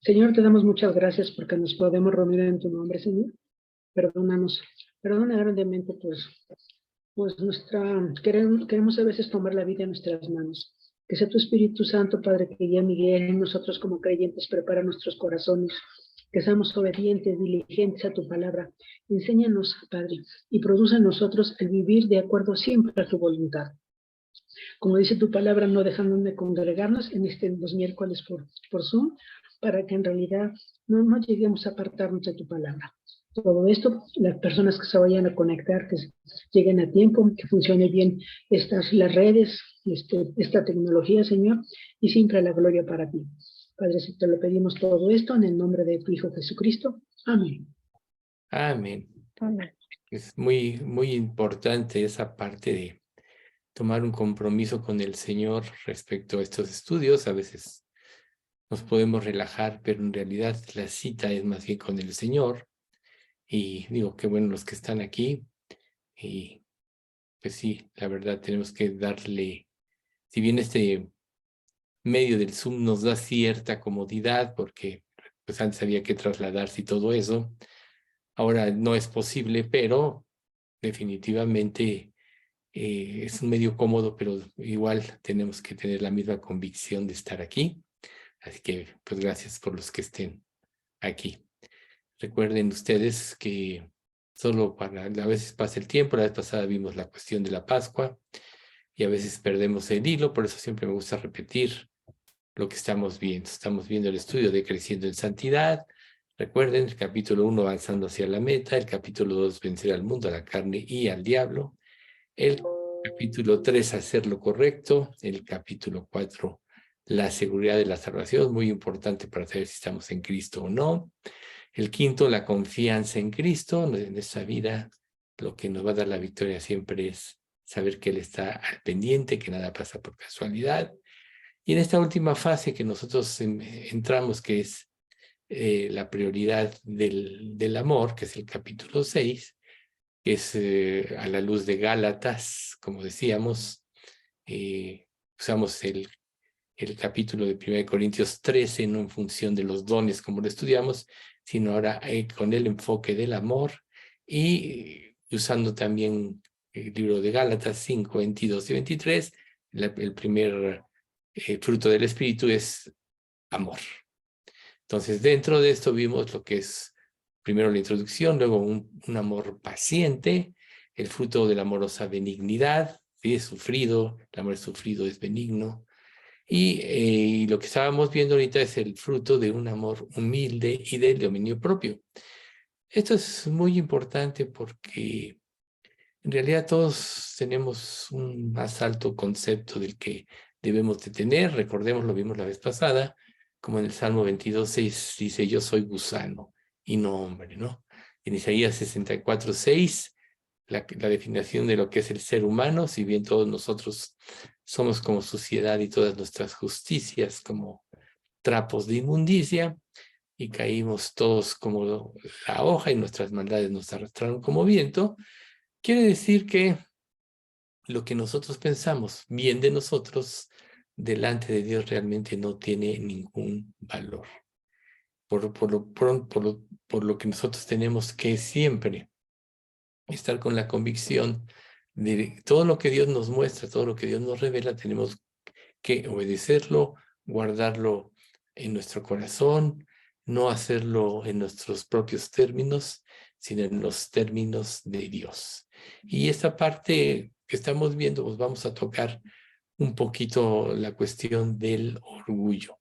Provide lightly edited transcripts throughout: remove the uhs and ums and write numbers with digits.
Señor, te damos muchas gracias porque nos podemos reunir en tu nombre, Señor. Perdónanos, perdona grandemente, pues queremos a veces tomar la vida en nuestras manos. Que sea tu Espíritu Santo, Padre, que guíe a Miguel y nosotros como creyentes prepara nuestros corazones, que seamos obedientes, diligentes a tu palabra. Enséñanos, Padre, y produce en nosotros el vivir de acuerdo siempre a tu voluntad. Como dice tu palabra, no dejando de congregarnos en los miércoles por Zoom, para que en realidad no lleguemos a apartarnos de tu palabra. Todo esto, las personas que se vayan a conectar, que lleguen a tiempo, que funcione bien las redes, esta tecnología, Señor, y siempre la gloria para ti. Padre, si te lo pedimos todo esto en el nombre de tu Hijo Jesucristo. Amén. Amén. Amén. Es muy importante esa parte de tomar un compromiso con el Señor respecto a estos estudios. A veces nos podemos relajar, pero en realidad la cita es más bien con el Señor. Y digo, qué bueno los que están aquí. Y pues sí, la verdad tenemos que darle, si bien este medio del Zoom nos da cierta comodidad, porque pues antes había que trasladarse y todo eso, ahora no es posible, pero definitivamente es un medio cómodo, pero igual tenemos que tener la misma convicción de estar aquí. Así que, pues gracias por los que estén aquí. Recuerden ustedes que solo a veces pasa el tiempo. La vez pasada vimos la cuestión de la Pascua y a veces perdemos el hilo, por eso siempre me gusta repetir lo que estamos viendo. Estamos viendo el estudio de Creciendo en Santidad. Recuerden, el capítulo 1, avanzando hacia la meta, el capítulo 2, vencer al mundo, a la carne y al diablo, el capítulo 3, hacer lo correcto, el capítulo 4, la seguridad de la salvación, muy importante para saber si estamos en Cristo o no. El quinto, la confianza en Cristo. En esta vida, lo que nos va a dar la victoria siempre es saber que Él está al pendiente, que nada pasa por casualidad. Y en esta última fase que nosotros entramos, que es la prioridad del amor, que es el capítulo 6, que es a la luz de Gálatas, como decíamos, usamos el capítulo de 1 Corintios 13, no en función de los dones como lo estudiamos, sino ahora con el enfoque del amor y usando también el libro de Gálatas 5, 22 y 23, el primer fruto del Espíritu es amor. Entonces, dentro de esto vimos lo que es primero la introducción, luego un amor paciente, el fruto de la amorosa benignidad, ¿sí? Es sufrido, el amor es sufrido, es benigno. Y lo que estábamos viendo ahorita es el fruto de un amor humilde y del dominio propio. Esto es muy importante porque en realidad todos tenemos un más alto concepto del que debemos de tener. Recordemos, lo vimos la vez pasada, como en el Salmo 22:6 dice, yo soy gusano y no hombre, ¿no? En Isaías 64:6, la definición de lo que es el ser humano, si bien todos nosotros somos como suciedad y todas nuestras justicias como trapos de inmundicia, y caímos todos como la hoja y nuestras maldades nos arrastraron como viento, quiere decir que lo que nosotros pensamos bien de nosotros delante de Dios realmente no tiene ningún valor. Por lo que nosotros tenemos que siempre estar con la convicción de todo lo que Dios nos muestra, todo lo que Dios nos revela, tenemos que obedecerlo, guardarlo en nuestro corazón, no hacerlo en nuestros propios términos, sino en los términos de Dios. Y esta parte que estamos viendo, pues vamos a tocar un poquito la cuestión del orgullo,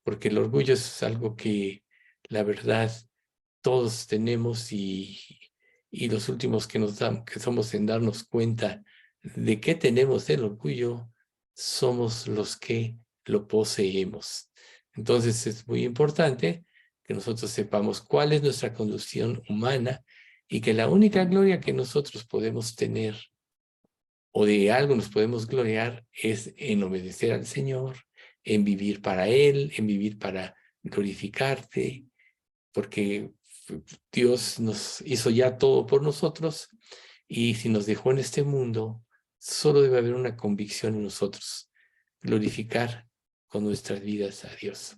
porque el orgullo es algo que la verdad todos tenemos y los últimos que que somos en darnos cuenta de que tenemos el orgullo, somos los que lo poseemos. Entonces es muy importante que nosotros sepamos cuál es nuestra condición humana y que la única gloria que nosotros podemos tener o de algo nos podemos gloriar es en obedecer al Señor, en vivir para Él, en vivir para glorificarte, porque Dios nos hizo ya todo por nosotros y si nos dejó en este mundo, solo debe haber una convicción en nosotros, glorificar con nuestras vidas a Dios.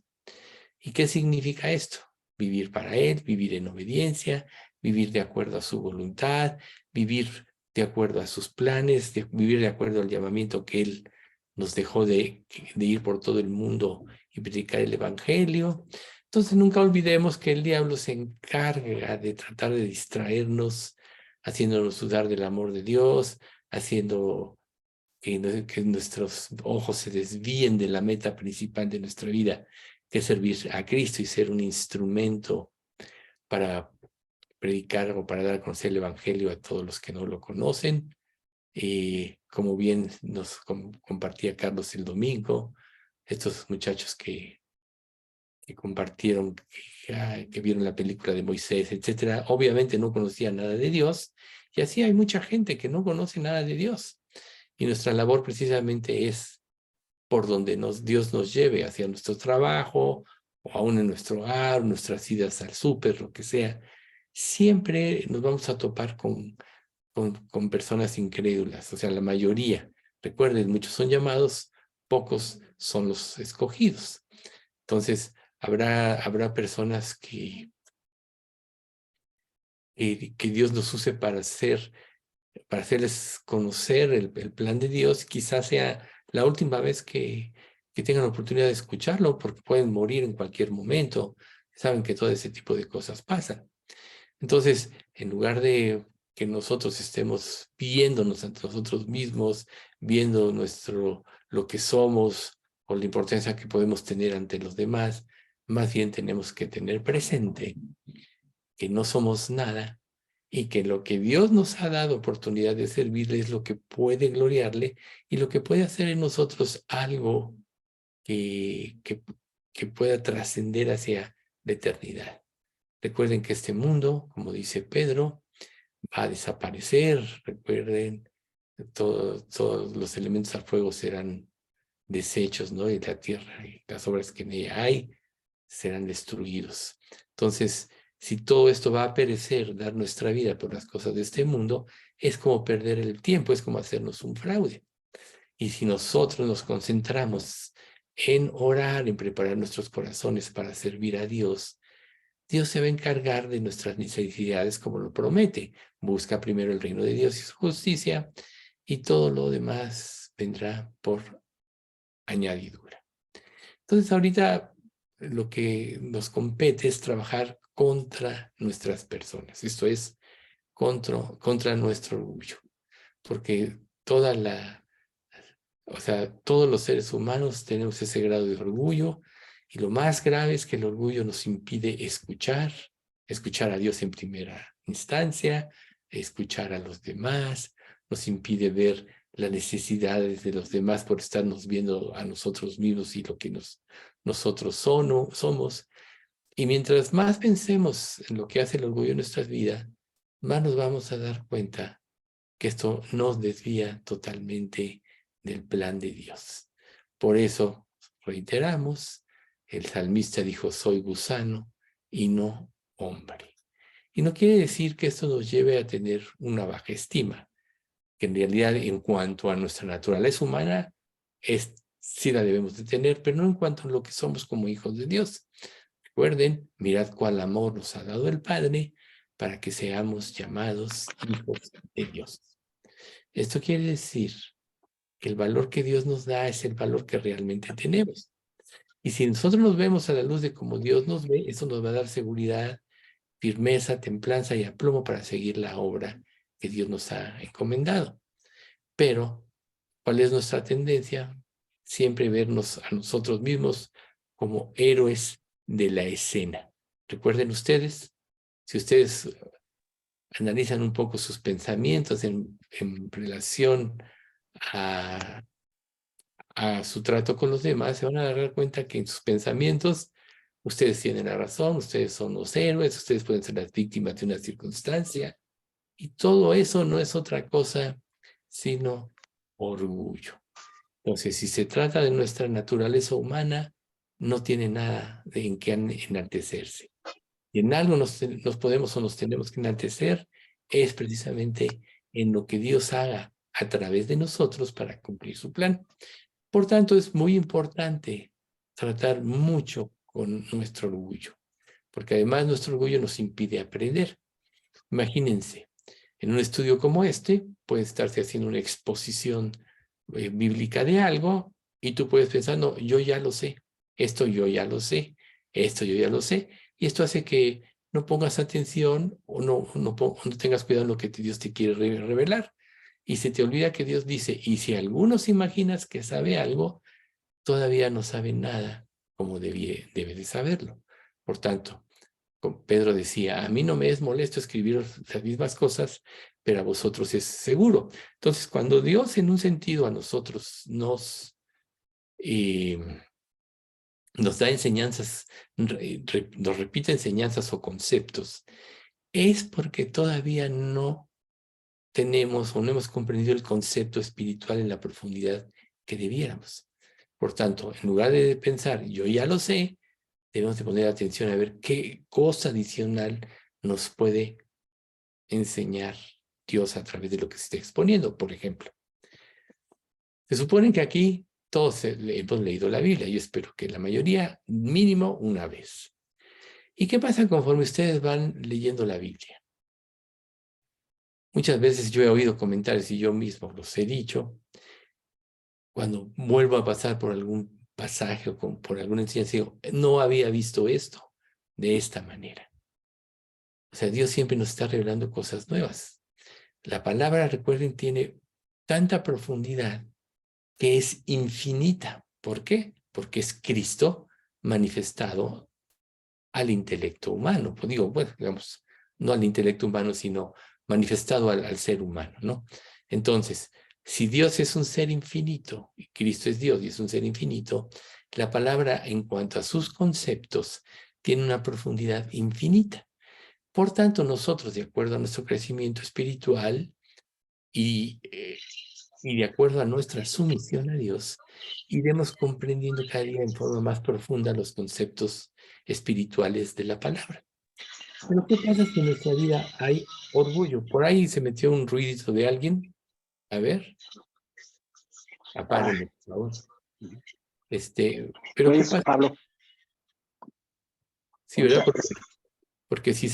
¿Y qué significa esto? Vivir para Él, vivir en obediencia, vivir de acuerdo a su voluntad, vivir de acuerdo a sus planes, vivir de acuerdo al llamamiento que Él nos dejó de ir por todo el mundo y predicar el Evangelio. Entonces nunca olvidemos que el diablo se encarga de tratar de distraernos, haciéndonos dudar del amor de Dios, haciendo que nuestros ojos se desvíen de la meta principal de nuestra vida, que es servir a Cristo y ser un instrumento para predicar o para dar a conocer el Evangelio a todos los que no lo conocen. Como bien nos compartía Carlos el domingo, estos muchachos que compartieron, que vieron la película de Moisés, etcétera, obviamente no conocían nada de Dios, y así hay mucha gente que no conoce nada de Dios. Y nuestra labor precisamente es por donde Dios nos lleve, hacia nuestro trabajo, o aún en nuestro hogar, nuestras idas al súper, lo que sea. Siempre nos vamos a topar con personas incrédulas, o sea, la mayoría. Recuerden, muchos son llamados, pocos son los escogidos. Entonces, habrá personas que Dios nos use para hacerles conocer el plan de Dios. Quizás sea la última vez que tengan la oportunidad de escucharlo, porque pueden morir en cualquier momento. Saben que todo ese tipo de cosas pasan. Entonces, en lugar de que nosotros estemos viéndonos ante nosotros mismos, viendo lo que somos o la importancia que podemos tener ante los demás, más bien tenemos que tener presente que no somos nada y que lo que Dios nos ha dado oportunidad de servirle es lo que puede gloriarle y lo que puede hacer en nosotros algo que pueda trascender hacia la eternidad. Recuerden que este mundo, como dice Pedro, va a desaparecer. Recuerden, todos los elementos al fuego serán desechos, ¿no? Y la tierra y las obras que en ella hay serán destruidos. Entonces, si todo esto va a perecer, dar nuestra vida por las cosas de este mundo, es como perder el tiempo, es como hacernos un fraude. Y si nosotros nos concentramos en orar, en preparar nuestros corazones para servir a Dios, Dios se va a encargar de nuestras necesidades como lo promete. Busca primero el reino de Dios y su justicia, y todo lo demás vendrá por añadidura. Entonces, ahorita lo que nos compete es trabajar contra nuestras personas. Esto es contra nuestro orgullo. Porque todos los seres humanos tenemos ese grado de orgullo, y lo más grave es que el orgullo nos impide escuchar a Dios en primera instancia, escuchar a los demás, nos impide ver las necesidades de los demás por estarnos viendo a nosotros mismos y lo que nosotros somos. Y mientras más pensemos en lo que hace el orgullo en nuestras vidas, más nos vamos a dar cuenta que esto nos desvía totalmente del plan de Dios. Por eso, reiteramos, el salmista dijo, soy gusano y no hombre. Y no quiere decir que esto nos lleve a tener una baja estima, que en realidad en cuanto a nuestra naturaleza humana, sí la debemos de tener, pero no en cuanto a lo que somos como hijos de Dios. Recuerden, mirad cuál amor nos ha dado el Padre para que seamos llamados hijos de Dios. Esto quiere decir que el valor que Dios nos da es el valor que realmente tenemos. Y si nosotros nos vemos a la luz de cómo Dios nos ve, eso nos va a dar seguridad, firmeza, templanza y aplomo para seguir la obra que Dios nos ha encomendado. Pero, ¿cuál es nuestra tendencia? Siempre vernos a nosotros mismos como héroes de la escena. Recuerden ustedes, si ustedes analizan un poco sus pensamientos en relación a su trato con los demás, se van a dar cuenta que en sus pensamientos ustedes tienen la razón, ustedes son los héroes, ustedes pueden ser las víctimas de una circunstancia, y todo eso no es otra cosa sino orgullo. Entonces, si se trata de nuestra naturaleza humana, no tiene nada en qué enaltecerse. Y en algo nos podemos o nos tenemos que enaltecer, es precisamente en lo que Dios haga a través de nosotros para cumplir su plan. Por tanto, es muy importante tratar mucho con nuestro orgullo, porque además nuestro orgullo nos impide aprender. Imagínense, en un estudio como este, puede estarse haciendo una exposición bíblica de algo y tú puedes pensar, no, yo ya lo sé, esto yo ya lo sé, esto yo ya lo sé, y esto hace que no pongas atención o no tengas cuidado en lo que Dios te quiere revelar. Y se te olvida que Dios dice, y si algunos imaginas que sabe algo, todavía no sabe nada como debe de saberlo. Por tanto, Pedro decía, a mí no me es molesto escribir las mismas cosas, pero a vosotros es seguro. Entonces, cuando Dios en un sentido a nosotros nos da enseñanzas, nos repite enseñanzas o conceptos, es porque todavía no tenemos o no hemos comprendido el concepto espiritual en la profundidad que debiéramos. Por tanto, en lugar de pensar, yo ya lo sé, debemos de poner atención a ver qué cosa adicional nos puede enseñar Dios a través de lo que se está exponiendo, por ejemplo. Se supone que aquí todos hemos leído la Biblia, yo espero que la mayoría, mínimo una vez. ¿Y qué pasa conforme ustedes van leyendo la Biblia? Muchas veces yo he oído comentarios y yo mismo los he dicho, cuando vuelvo a pasar por algún pasaje o por alguna enseñanza, digo, no había visto esto de esta manera. O sea, Dios siempre nos está revelando cosas nuevas. La palabra, recuerden, tiene tanta profundidad que es infinita. ¿Por qué? Porque es Cristo manifestado al intelecto humano. Pues digo, bueno, digamos, no al intelecto humano, sino manifestado al ser humano, ¿no? Entonces, si Dios es un ser infinito, y Cristo es Dios y es un ser infinito, la palabra en cuanto a sus conceptos tiene una profundidad infinita. Por tanto, nosotros, de acuerdo a nuestro crecimiento espiritual y de acuerdo a nuestra sumisión a Dios, iremos comprendiendo cada día en forma más profunda los conceptos espirituales de la palabra. Pero ¿qué pasa si en nuestra vida hay orgullo? Por ahí se metió un ruidito de alguien. A ver, apáguenlo, por favor. Pero ¿qué Pues, pasa? Pablo. Sí, ¿verdad? Porque si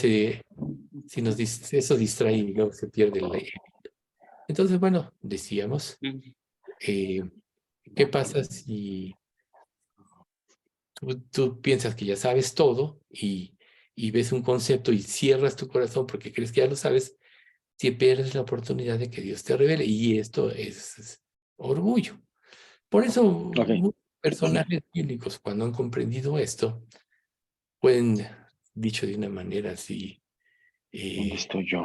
eso distrae y luego se pierde el. Entonces, bueno, decíamos, ¿qué pasa si tú piensas que ya sabes todo y ves un concepto y cierras tu corazón porque crees que ya lo sabes, te pierdes la oportunidad de que Dios te revele? Y esto es orgullo. Por eso, muchos personajes bíblicos, cuando han comprendido esto, pueden, dicho de una manera así, ¿Dónde estoy yo?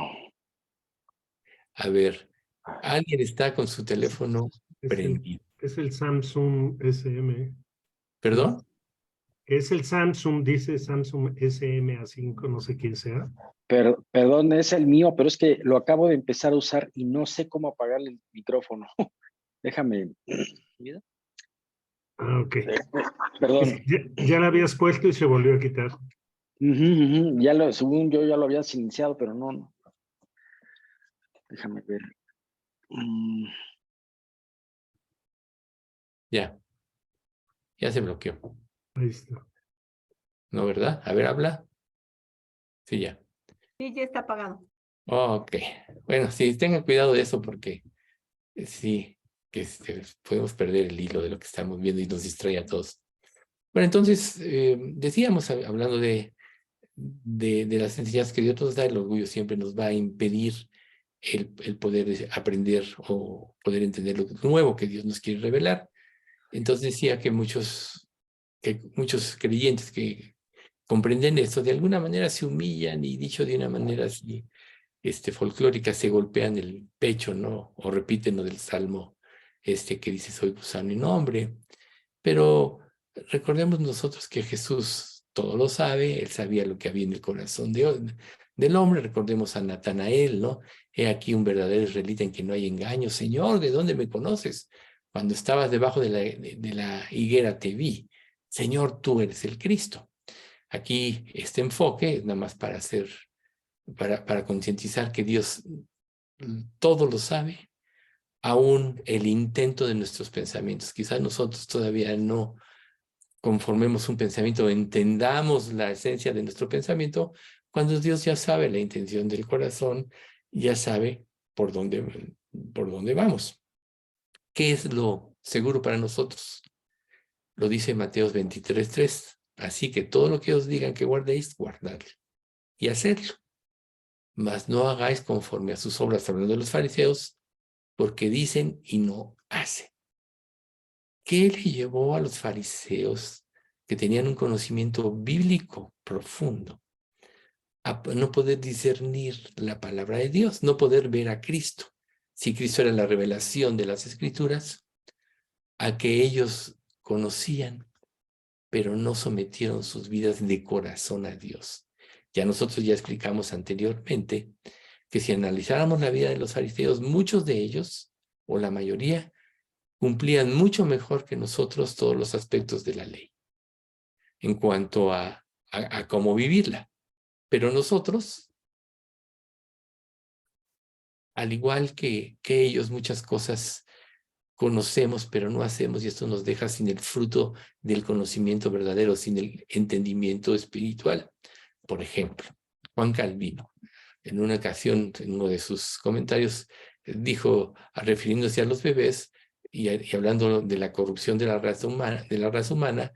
a ver, alguien está con su teléfono prendido. Es el Samsung SM. ¿Perdón? Es el Samsung, dice Samsung SM-A5, no sé quién sea. Perdón, es el mío, pero es que lo acabo de empezar a usar y no sé cómo apagar el micrófono. Déjame. Ah, ok. Perdón. Ya la habías puesto y se volvió a quitar. Según yo ya lo había silenciado, pero no. Déjame ver. Ya se bloqueó. Ahí está. ¿No, verdad? A ver, habla. Sí, ya. Sí, ya está apagado. Ok. Bueno, sí, tengan cuidado de eso porque sí, que podemos perder el hilo de lo que estamos viendo y nos distrae a todos. Bueno, entonces, decíamos, hablando de las enseñanzas que Dios nos da, el orgullo siempre nos va a impedir el poder aprender o poder entender lo nuevo que Dios nos quiere revelar. Entonces decía que muchos creyentes que comprenden esto, de alguna manera se humillan y, dicho de una manera así, folclórica, se golpean el pecho, ¿no? O repiten lo del Salmo que dice, soy gusano y no hombre. Pero recordemos nosotros que Jesús todo lo sabe, él sabía lo que había en el corazón del hombre. Recordemos a Natanael, ¿no? He aquí un verdadero israelita en que no hay engaño. Señor, ¿de dónde me conoces? Cuando estabas debajo de la higuera te vi. Señor, tú eres el Cristo. Aquí este enfoque es nada más para concientizar que Dios todo lo sabe, aún el intento de nuestros pensamientos. Quizás nosotros todavía no conformemos un pensamiento, entendamos la esencia de nuestro pensamiento, cuando Dios ya sabe la intención del corazón, ya sabe por dónde vamos. ¿Qué es lo seguro para nosotros? Lo dice Mateo 23:3. Así que todo lo que os digan que guardéis, guardadlo y hacedlo. Mas no hagáis conforme a sus obras, hablando de los fariseos, porque dicen y no hacen. ¿Qué le llevó a los fariseos, que tenían un conocimiento bíblico profundo, a no poder discernir la palabra de Dios, no poder ver a Cristo? Si Cristo era la revelación de las Escrituras, a que ellos conocían, pero no sometieron sus vidas de corazón a Dios. Ya nosotros ya explicamos anteriormente que si analizáramos la vida de los fariseos, muchos de ellos, o la mayoría, cumplían mucho mejor que nosotros todos los aspectos de la ley, en cuanto a cómo vivirla. Pero nosotros, al igual que ellos, muchas cosas conocemos, pero no hacemos, y esto nos deja sin el fruto del conocimiento verdadero, sin el entendimiento espiritual. Por ejemplo, Juan Calvino, en una ocasión, en uno de sus comentarios, dijo, refiriéndose a los bebés y hablando de la corrupción de la raza humana,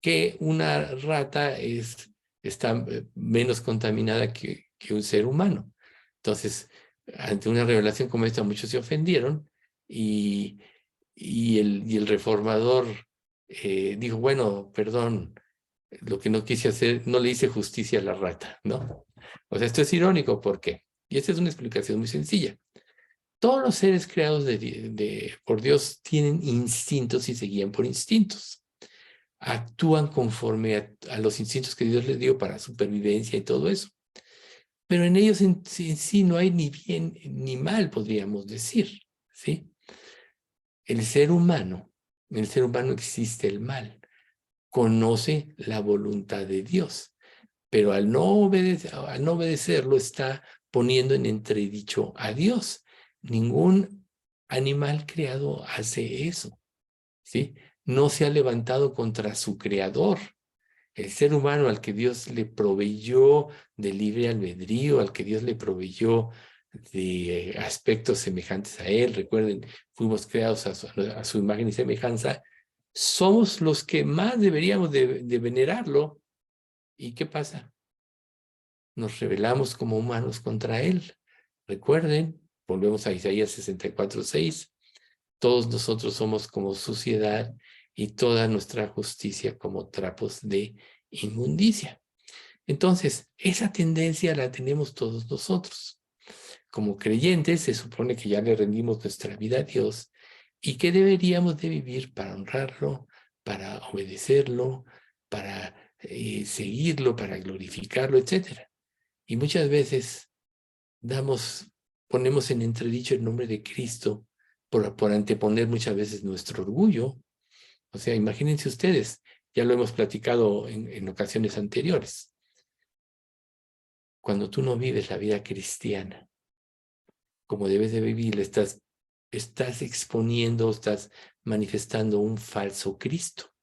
que una rata está menos contaminada que un ser humano. Entonces, ante una revelación como esta, muchos se ofendieron y el reformador dijo, bueno, perdón, lo que no quise hacer, no le hice justicia a la rata, ¿no? O sea, esto es irónico, ¿por qué? Y esta es una explicación muy sencilla. Todos los seres creados por Dios tienen instintos y se guían por instintos. Actúan conforme a los instintos que Dios les dio para supervivencia y todo eso. Pero en ellos en sí no hay ni bien ni mal, podríamos decir, ¿sí? En el ser humano existe el mal. Conoce la voluntad de Dios, pero al no obedecerlo está poniendo en entredicho a Dios. Ningún animal creado hace eso, ¿sí? No se ha levantado contra su creador. El ser humano al que Dios le proveyó de libre albedrío, al que Dios le proveyó de aspectos semejantes a él, recuerden, fuimos creados a su imagen y semejanza, somos los que más deberíamos de venerarlo. ¿Y qué pasa? Nos rebelamos como humanos contra él. Recuerden, volvemos a Isaías 64:6, todos nosotros somos como suciedad y toda nuestra justicia como trapos de inmundicia. Entonces, esa tendencia la tenemos todos nosotros. Como creyentes, se supone que ya le rendimos nuestra vida a Dios y que deberíamos de vivir para honrarlo, para obedecerlo, para seguirlo, para glorificarlo, etc. Y muchas veces ponemos en entredicho el nombre de Cristo por anteponer muchas veces nuestro orgullo. O sea, imagínense ustedes, ya lo hemos platicado en ocasiones anteriores. Cuando tú no vives la vida cristiana como debes de vivir, estás exponiendo, estás manifestando un falso Cristo,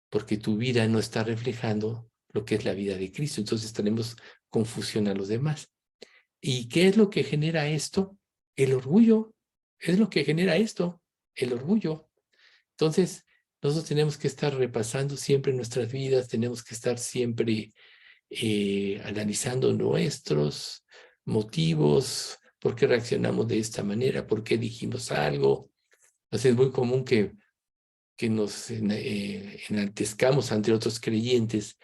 porque tu vida no está reflejando lo que es la vida de Cristo. Entonces tenemos confusión a los demás. ¿Y qué es lo que genera esto? El orgullo. Es lo que genera esto, el orgullo. Entonces, nosotros tenemos que estar repasando siempre nuestras vidas, tenemos que estar siempre analizando nuestros motivos, por qué reaccionamos de esta manera, por qué dijimos algo. Entonces es muy común que nos enaltezcamos ante otros creyentes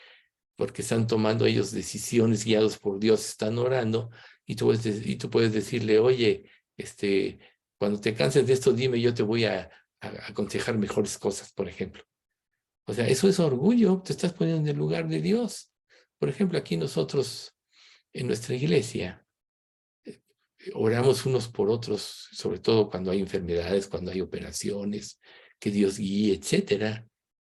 porque están tomando ellos decisiones guiados por Dios, están orando, y tú puedes decirle, oye, cuando te canses de esto, dime, yo te voy a aconsejar mejores cosas, por ejemplo. O sea, eso es orgullo, te estás poniendo en el lugar de Dios. Por ejemplo, aquí nosotros, en nuestra iglesia, oramos unos por otros, sobre todo cuando hay enfermedades, cuando hay operaciones, que Dios guíe, etcétera.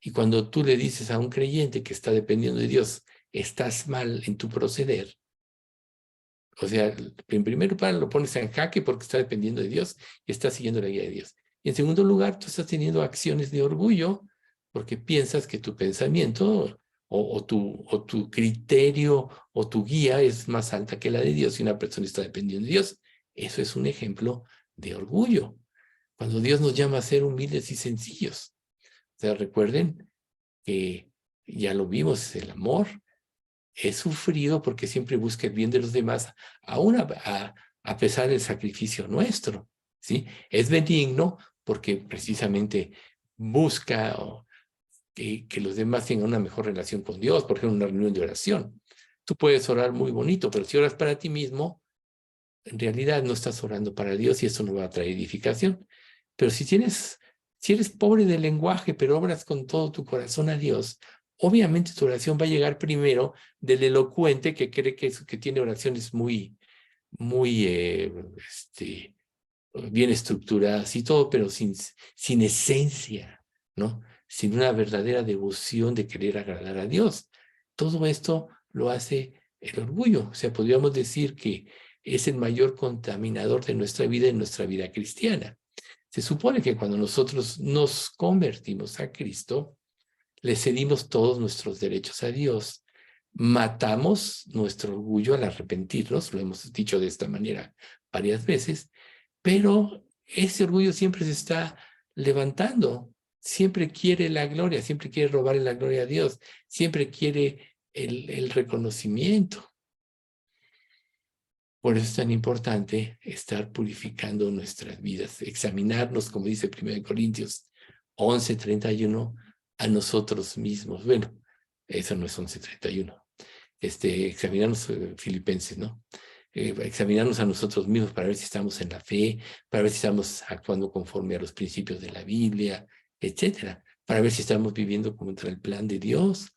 Y cuando tú le dices a un creyente que está dependiendo de Dios, estás mal en tu proceder, o sea, en primer lugar lo pones en jaque porque está dependiendo de Dios y está siguiendo la guía de Dios. Y en segundo lugar, tú estás teniendo acciones de orgullo porque piensas que tu pensamiento o tu criterio o tu guía es más alta que la de Dios y una persona está dependiendo de Dios. Eso es un ejemplo de orgullo. Cuando Dios nos llama a ser humildes y sencillos. O sea, recuerden que ya lo vimos, el amor es sufrido porque siempre busca el bien de los demás, aún a pesar del sacrificio nuestro, ¿sí? Es benigno porque precisamente busca que los demás tengan una mejor relación con Dios, por ejemplo, una reunión de oración. Tú puedes orar muy bonito, pero si oras para ti mismo, en realidad no estás orando para Dios y eso no va a traer edificación. Pero si eres pobre de lenguaje, pero obras con todo tu corazón a Dios, obviamente tu oración va a llegar primero del elocuente que cree que tiene oraciones muy bien estructuradas y todo, pero sin esencia, ¿no? Sin una verdadera devoción de querer agradar a Dios. Todo esto lo hace el orgullo. O sea, podríamos decir que es el mayor contaminador de nuestra vida en nuestra vida cristiana. Se supone que cuando nosotros nos convertimos a Cristo, le cedimos todos nuestros derechos a Dios, matamos nuestro orgullo al arrepentirnos, lo hemos dicho de esta manera varias veces, pero ese orgullo siempre se está levantando, siempre quiere la gloria, siempre quiere robarle la gloria a Dios, siempre quiere el reconocimiento. Por eso es tan importante estar purificando nuestras vidas, examinarnos, como dice 1 Corintios 11:31, a nosotros mismos. Bueno, eso no es 11:31. Examinarnos, Filipenses, ¿no? Examinarnos a nosotros mismos para ver si estamos en la fe, para ver si estamos actuando conforme a los principios de la Biblia, etcétera, para ver si estamos viviendo contra el plan de Dios.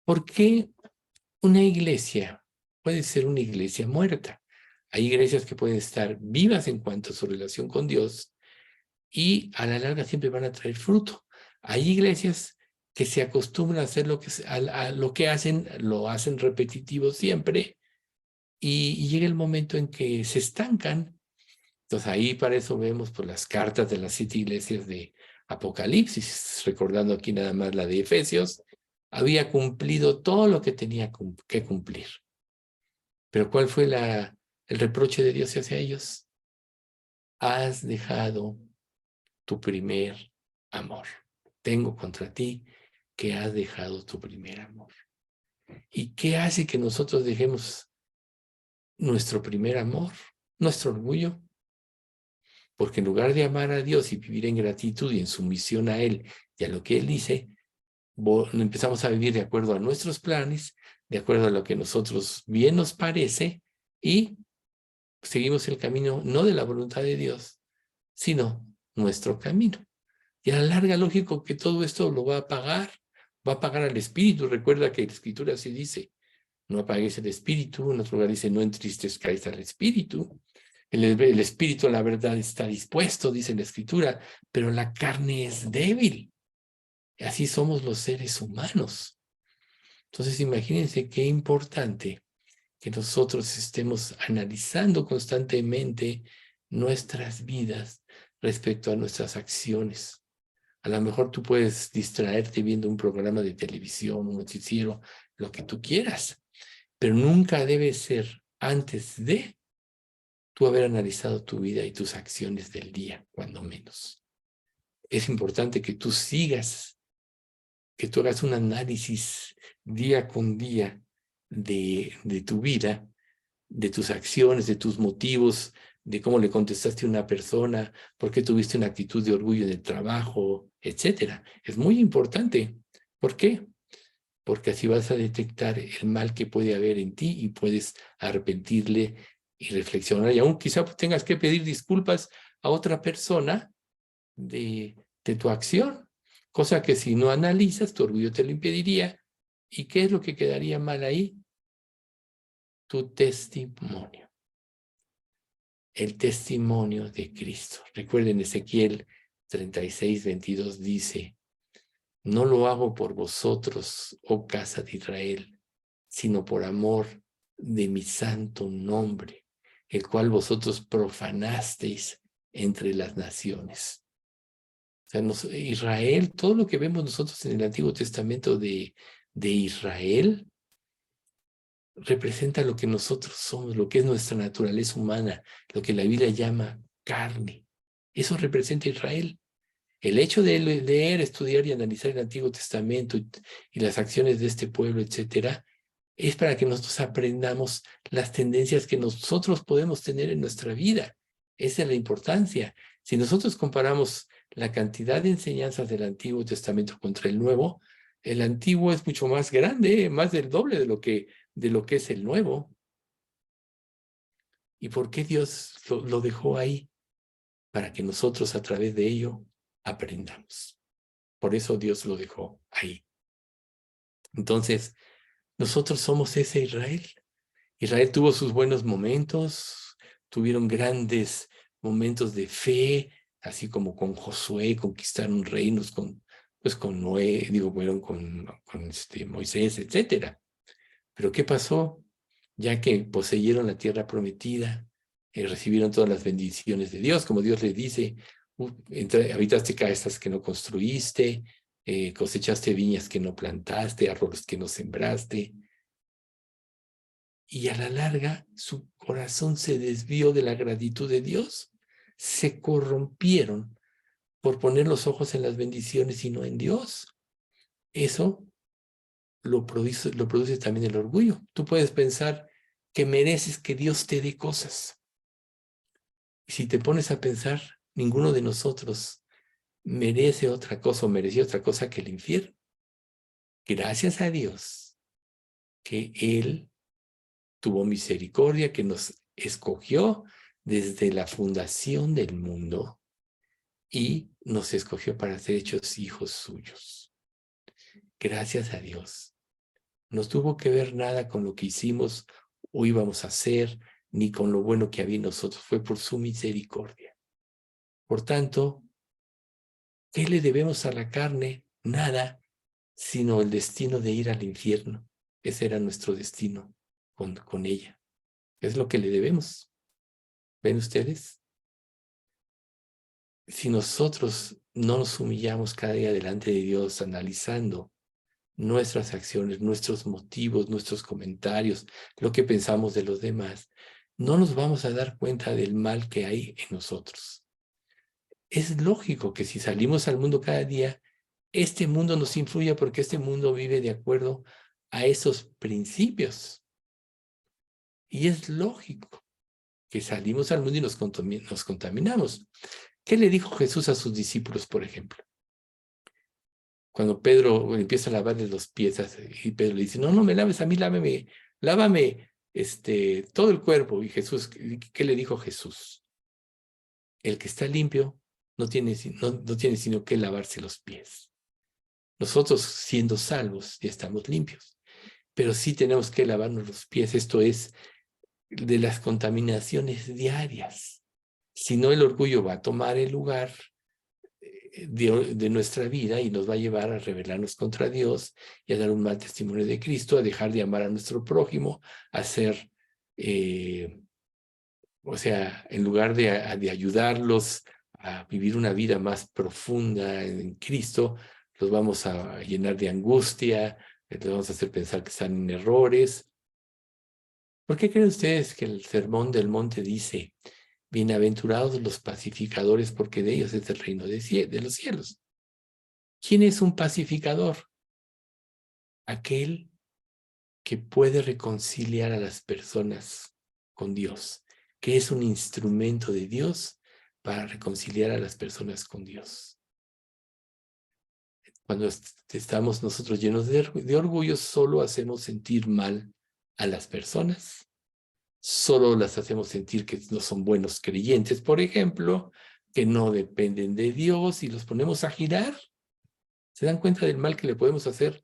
¿Por qué una iglesia puede ser una iglesia muerta? Hay iglesias que pueden estar vivas en cuanto a su relación con Dios y a la larga siempre van a traer fruto. Hay iglesias que se acostumbran a hacer lo que hacen, lo hacen repetitivo siempre y llega el momento en que se estancan. Entonces ahí para eso vemos por las cartas de las 7 iglesias de Apocalipsis, recordando aquí nada más la de Efesios, había cumplido todo lo que tenía que cumplir. Pero ¿cuál fue el reproche de Dios hacia ellos? Has dejado tu primer amor. Tengo contra ti que has dejado tu primer amor. ¿Y qué hace que nosotros dejemos nuestro primer amor? Nuestro orgullo. Porque en lugar de amar a Dios y vivir en gratitud y en sumisión a Él y a lo que Él dice, empezamos a vivir de acuerdo a nuestros planes, de acuerdo a lo que nosotros bien nos parece y seguimos el camino no de la voluntad de Dios, sino nuestro camino. Y a la larga, lógico que todo esto lo va a pagar al espíritu. Recuerda que la escritura sí dice, no apagues el espíritu, en otro lugar dice, no entristezcáis al espíritu. El espíritu, la verdad, está dispuesto, dice la escritura, pero la carne es débil. Y así somos los seres humanos. Entonces, imagínense qué importante que nosotros estemos analizando constantemente nuestras vidas respecto a nuestras acciones. A lo mejor tú puedes distraerte viendo un programa de televisión, un noticiero, lo que tú quieras, pero nunca debe ser antes de tú haber analizado tu vida y tus acciones del día, cuando menos. Es importante que tú sigas, que tú hagas un análisis día con día de tu vida, de tus acciones, de tus motivos, de cómo le contestaste a una persona, por qué tuviste una actitud de orgullo en el trabajo, etcétera. Es muy importante. ¿Por qué? Porque así vas a detectar el mal que puede haber en ti y puedes arrepentirle y reflexionar. Y aún quizá tengas que pedir disculpas a otra persona de tu acción, cosa que si no analizas, tu orgullo te lo impediría. ¿Y qué es lo que quedaría mal ahí? Tu testimonio. El testimonio de Cristo. Recuerden, Ezequiel 36:22 dice, no lo hago por vosotros, oh casa de Israel, sino por amor de mi santo nombre, el cual vosotros profanasteis entre las naciones. O sea, Israel, todo lo que vemos nosotros en el Antiguo Testamento de Israel, representa lo que nosotros somos, lo que es nuestra naturaleza humana, lo que la Biblia llama carne. Eso representa Israel. El hecho de leer, estudiar y analizar el Antiguo Testamento y las acciones de este pueblo, etcétera, es para que nosotros aprendamos las tendencias que nosotros podemos tener en nuestra vida. Esa es la importancia. Si nosotros comparamos la cantidad de enseñanzas del Antiguo Testamento contra el Nuevo, el Antiguo es mucho más grande, más del doble de lo que es el Nuevo. ¿Y por qué Dios lo dejó ahí? Para que nosotros a través de ello aprendamos. Por eso Dios lo dejó ahí. Entonces, nosotros somos ese Israel. Israel tuvo sus buenos momentos, tuvieron grandes momentos de fe, así como con Josué, conquistaron reinos con Noé, con Moisés, etcétera. Pero ¿qué pasó? Ya que poseyeron la tierra prometida, recibieron todas las bendiciones de Dios, como Dios le dice, habitaste casas que no construiste, cosechaste viñas que no plantaste, árboles que no sembraste. Y a la larga, su corazón se desvió de la gratitud de Dios. Se corrompieron por poner los ojos en las bendiciones y no en Dios. Eso lo produce también el orgullo. Tú puedes pensar que mereces que Dios te dé cosas. Y si te pones a pensar, ninguno de nosotros merece otra cosa o mereció otra cosa que el infierno. Gracias a Dios que Él tuvo misericordia, que nos escogió desde la fundación del mundo y nos escogió para ser hechos hijos suyos. Gracias a Dios. No tuvo que ver nada con lo que hicimos o íbamos a hacer, ni con lo bueno que había en nosotros. Fue por su misericordia. Por tanto, ¿qué le debemos a la carne? Nada, sino el destino de ir al infierno. Ese era nuestro destino con ella. Es lo que le debemos. ¿Ven ustedes? Si nosotros no nos humillamos cada día delante de Dios, analizando nuestras acciones, nuestros motivos, nuestros comentarios, lo que pensamos de los demás, no nos vamos a dar cuenta del mal que hay en nosotros. Es lógico que si salimos al mundo cada día, este mundo nos influye porque este mundo vive de acuerdo a esos principios. Y es lógico que salimos al mundo y nos contaminamos. ¿Qué le dijo Jesús a sus discípulos, por ejemplo? Cuando Pedro empieza a lavarle los pies y Pedro le dice, no me laves a mí, lávame todo el cuerpo. Y Jesús, ¿qué le dijo Jesús? El que está limpio no tiene sino que lavarse los pies. Nosotros, siendo salvos, ya estamos limpios. Pero sí tenemos que lavarnos los pies. Esto es de las contaminaciones diarias. Si no, el orgullo va a tomar el lugar de nuestra vida y nos va a llevar a rebelarnos contra Dios y a dar un mal testimonio de Cristo, a dejar de amar a nuestro prójimo, a ser, en lugar de ayudarlos a vivir una vida más profunda en Cristo, los vamos a llenar de angustia, los vamos a hacer pensar que están en errores. ¿Por qué creen ustedes que el Sermón del Monte dice: bienaventurados los pacificadores, porque de ellos es el reino de los cielos? ¿Quién es un pacificador? Aquel que puede reconciliar a las personas con Dios, que es un instrumento de Dios para reconciliar a las personas con Dios. Cuando estamos nosotros llenos de orgullo, solo hacemos sentir mal a las personas. Solo las hacemos sentir que no son buenos creyentes, por ejemplo, que no dependen de Dios, y los ponemos a girar. ¿Se dan cuenta del mal que le podemos hacer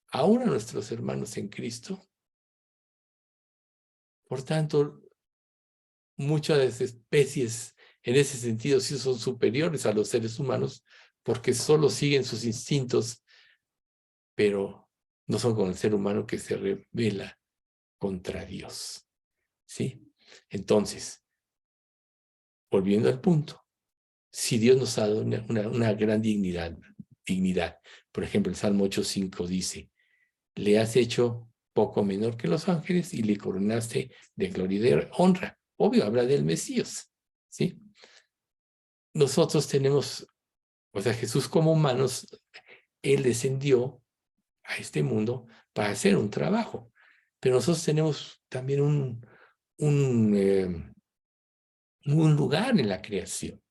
aún a nuestros hermanos en Cristo? Por tanto, muchas especies en ese sentido sí son superiores a los seres humanos porque solo siguen sus instintos, pero no son como el ser humano que se rebela contra Dios. ¿Sí? Entonces, volviendo al punto, si Dios nos ha dado una gran dignidad. Por ejemplo, el Salmo 8:5 dice, le has hecho poco menor que los ángeles y le coronaste de gloria y de honra. Obvio, habla del Mesías, ¿sí? Nosotros tenemos, o sea, Jesús como humanos, Él descendió a este mundo para hacer un trabajo. Pero nosotros tenemos también un lugar en la creación. O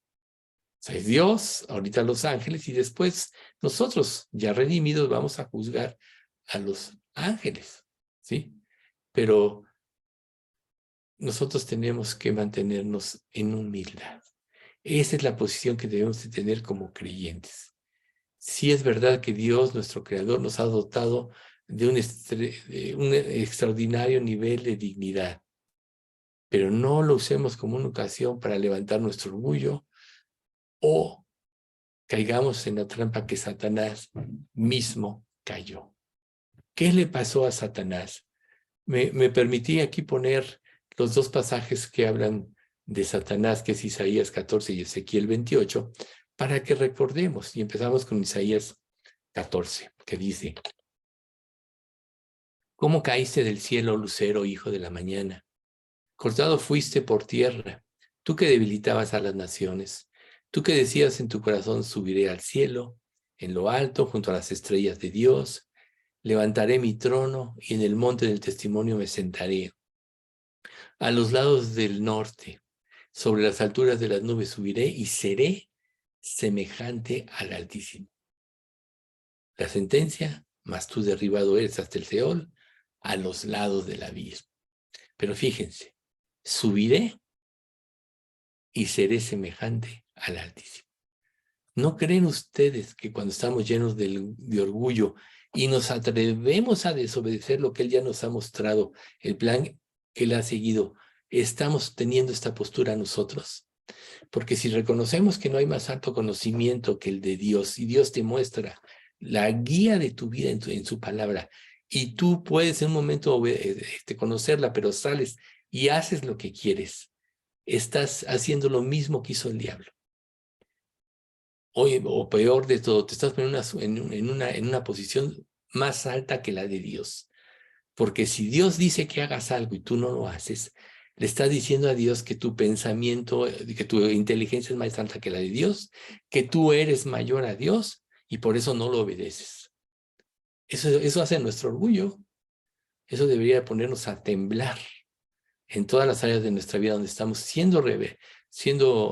sea, es Dios, ahorita los ángeles, y después nosotros, ya redimidos, vamos a juzgar a los ángeles, ¿sí? Pero nosotros tenemos que mantenernos en humildad. Esa es la posición que debemos de tener como creyentes. Sí es verdad que Dios, nuestro Creador, nos ha dotado de un extraordinario nivel de dignidad, pero no lo usemos como una ocasión para levantar nuestro orgullo o caigamos en la trampa que Satanás mismo cayó. ¿Qué le pasó a Satanás? Me permití aquí poner los dos pasajes que hablan de Satanás, que es Isaías 14 y Ezequiel 28, para que recordemos. Y empezamos con Isaías 14, que dice, ¿cómo caíste del cielo, lucero, hijo de la mañana? Cortado fuiste por tierra, tú que debilitabas a las naciones, tú que decías en tu corazón, subiré al cielo, en lo alto, junto a las estrellas de Dios, levantaré mi trono y en el monte del testimonio me sentaré. A los lados del norte, sobre las alturas de las nubes subiré y seré semejante al Altísimo. La sentencia, mas tú derribado eres hasta el Seol, a los lados del abismo. Pero fíjense, subiré y seré semejante al Altísimo. ¿No creen ustedes que cuando estamos llenos de orgullo y nos atrevemos a desobedecer lo que Él ya nos ha mostrado, el plan que Él ha seguido, estamos teniendo esta postura nosotros? Porque si reconocemos que no hay más alto conocimiento que el de Dios, y Dios te muestra la guía de tu vida en su palabra, y tú puedes en un momento conocerla, pero sales y haces lo que quieres, estás haciendo lo mismo que hizo el diablo. O peor de todo, te estás poniendo en una posición más alta que la de Dios. Porque si Dios dice que hagas algo y tú no lo haces, le estás diciendo a Dios que tu pensamiento, que tu inteligencia es más alta que la de Dios, que tú eres mayor a Dios y por eso no lo obedeces. Eso hace nuestro orgullo. Eso debería ponernos a temblar en todas las áreas de nuestra vida donde estamos